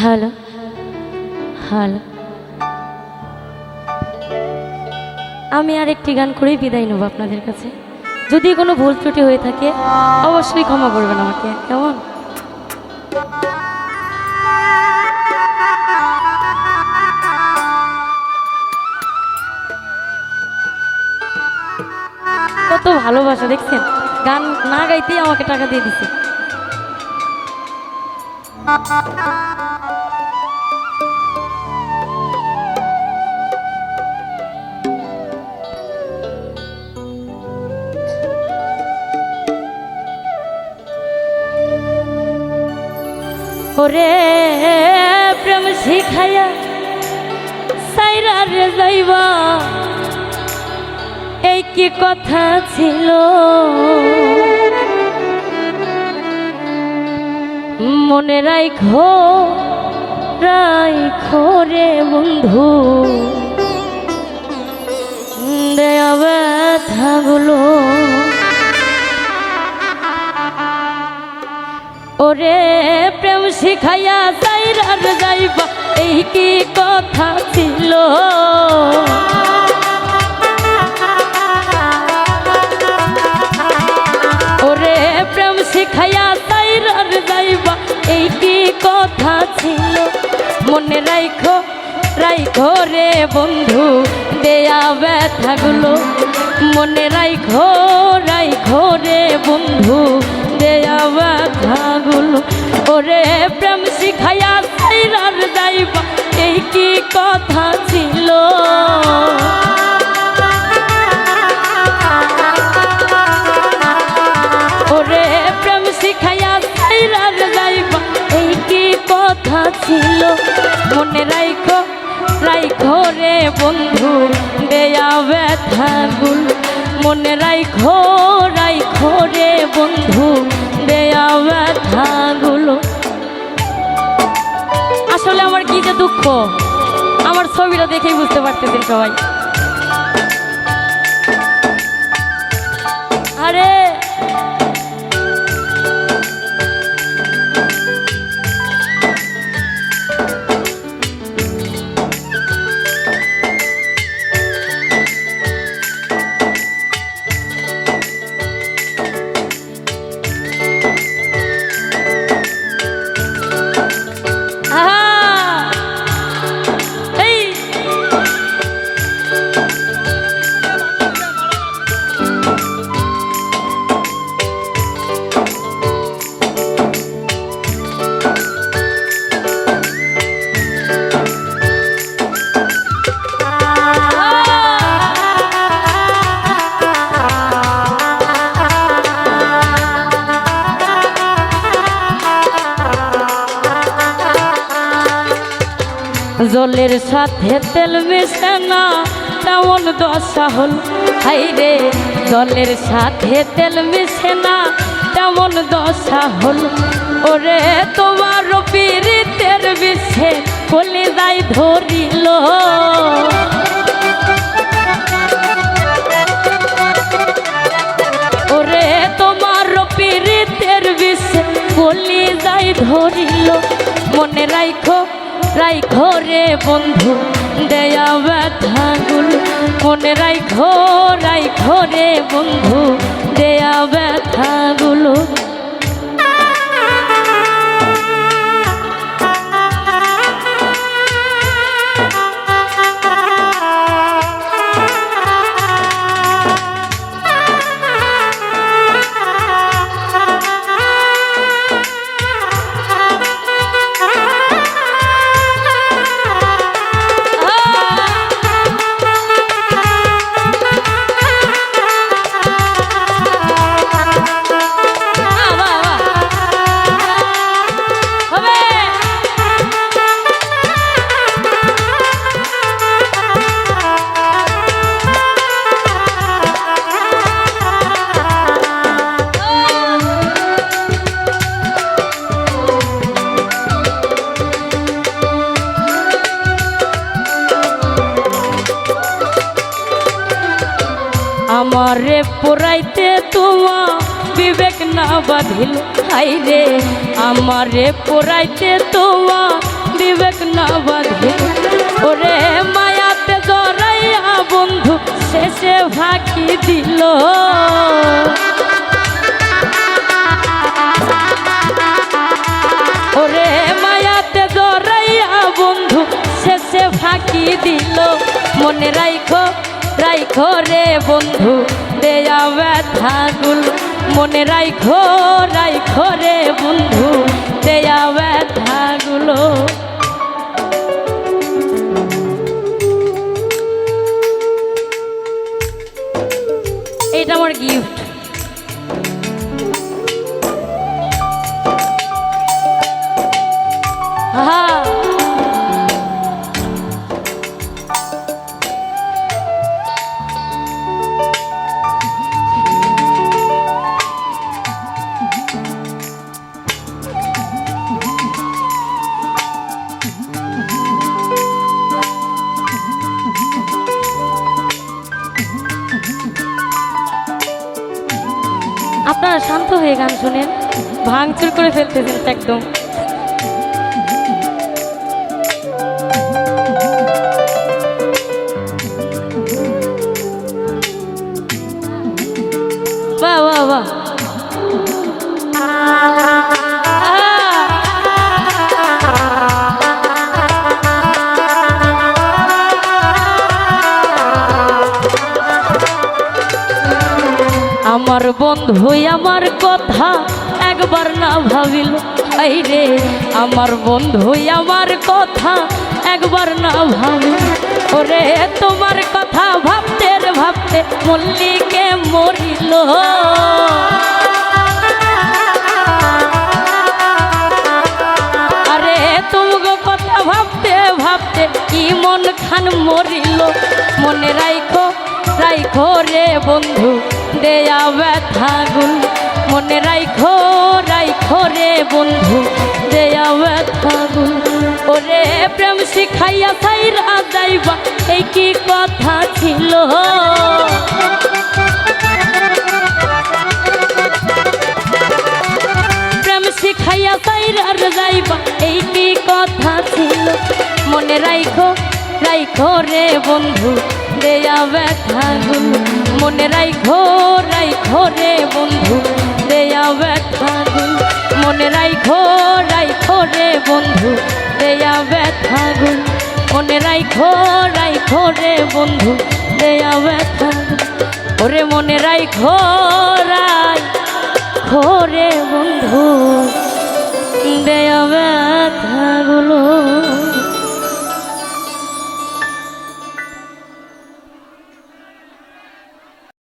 Hello hello, আমি আরেকটি গান করেই বিদায় নেব আপনাদের কাছে। যদি কোনো ভুল ত্রুটি হয়ে থাকে অবশ্যই ক্ষমা করবেন আমাকে, কেমন? কত ভালোবাসা দেখছেন, গান না গাইতেই আমাকে টাকা দিয়ে দিছে। ওরে প্রেম শিখাইয়া সাইরা রে যাইবা, এই কি কথা ছিল? মনে রাইখো রাইখো রে বন্ধু, দেয়া ব্যথাগুলো। ওরে প্রেম শিখাইয়া সাইরা রে যাইবা, এই কি কথা ছিল? ওরে প্রেম শিখাইয়া সাইরা রে যাইবা, এই কি কথা ছিল? মনে রাইখো রাইখো রে বন্ধু, দেয়া ব্যথাগুলো। মনে রাইখো রাইখো রে বন্ধু, দেয়া ব্যথাগুলো। ওরে প্রেম শিখাইয়া সাইরা রে যাইবা, এই কি কথা ছিল? ওরে প্রেম শিখাইয়া সাইরা রে যাইবা, এই কি কথা ছিল? মনে রাইখো রাইখো রে বন্ধু, দেয়া ব্যথাগুলো। মনে রাইখো রাইখো রে বন্ধু, দেয়া ব্যথাগুলো। আসলে আমার কি যে দুঃখ, আমার ছবিটা দেখেই বুঝতে পারতেছেন সবাই। আরে জলের সাথে তেল মিশে না, তেমন দশা হল। হাইরে জলের সাথে তেল মিশে না, তেমন দশা হল। ওরে তোমার পীড়িতের বিষে কলিজায় ধরিল। ওরে তোমার পীড়িতের বিষে কলিজায় ধরিল। মনে রাইখো রাইখো রে বন্ধু, দেয়া ব্যথাগুলো। মনে রাইখো রাইখো রে বন্ধু, দেয়া ব্যথাগুলো। আমারে পোড়াইতে তোমা বিবেক না বাঁধিল। হাইরে আমারে পোড়াইতে তোমা বিবেক না বাঁধে ওরে মায়াতে জড়াইয়া বন্ধু শেষে ফাঁকি দিল ওরে মায়াতে জড়াইয়া বন্ধু শেষে ফাঁকি দিল মনে রাইখো রাইখো রে বন্ধু দেয়া ব্যথাগুলো মনে রাইখো রাইখো রে বন্ধু দেয়া ব্যথাগুলো এটা আমার গিফট আপনারা শান্ত হয়ে গান শুনেন ভাঙচুর করে ফেলতেছেন একদম বাহ বাহ বাহ আমার বন্ধু আমার কথা একবার না ভাবিল এই রে আমার বন্ধু আমার কথা একবার না ভাবিল ওরে তোমার কথা ভাবতে ভাবতে মল্লিকে মরিল আরে তোমার কথা ভাবতে ভাবতে কি মন খান মরিল মনে রাইখো রাইখো রে বন্ধু দেয়া ব্যথাগুল মনে রাইখো রাইখো রে বন্ধু দেয়া ব্যথাগুল ওরে প্রেম শিখাইয়া সাইরা যাইবা এই কি কথা ছিল প্রেম শিখাইয়া সাইরা যাইবা এই কি কথা ছিল মনে রাইখো রাইখো রে বন্ধু দেয়া ব্যথাগুল মনে রাইখো রাইখো রে বন্ধু দেয়া ব্যথাগুল মনে রাইখো রাইখো রে বন্ধু দেয়া ব্যথাগুল মনে রাইখো রাইখো রে বন্ধু দেয়া ব্যথাগুল ওরে মনে রাইখো রাইখো রে বন্ধু দেয়া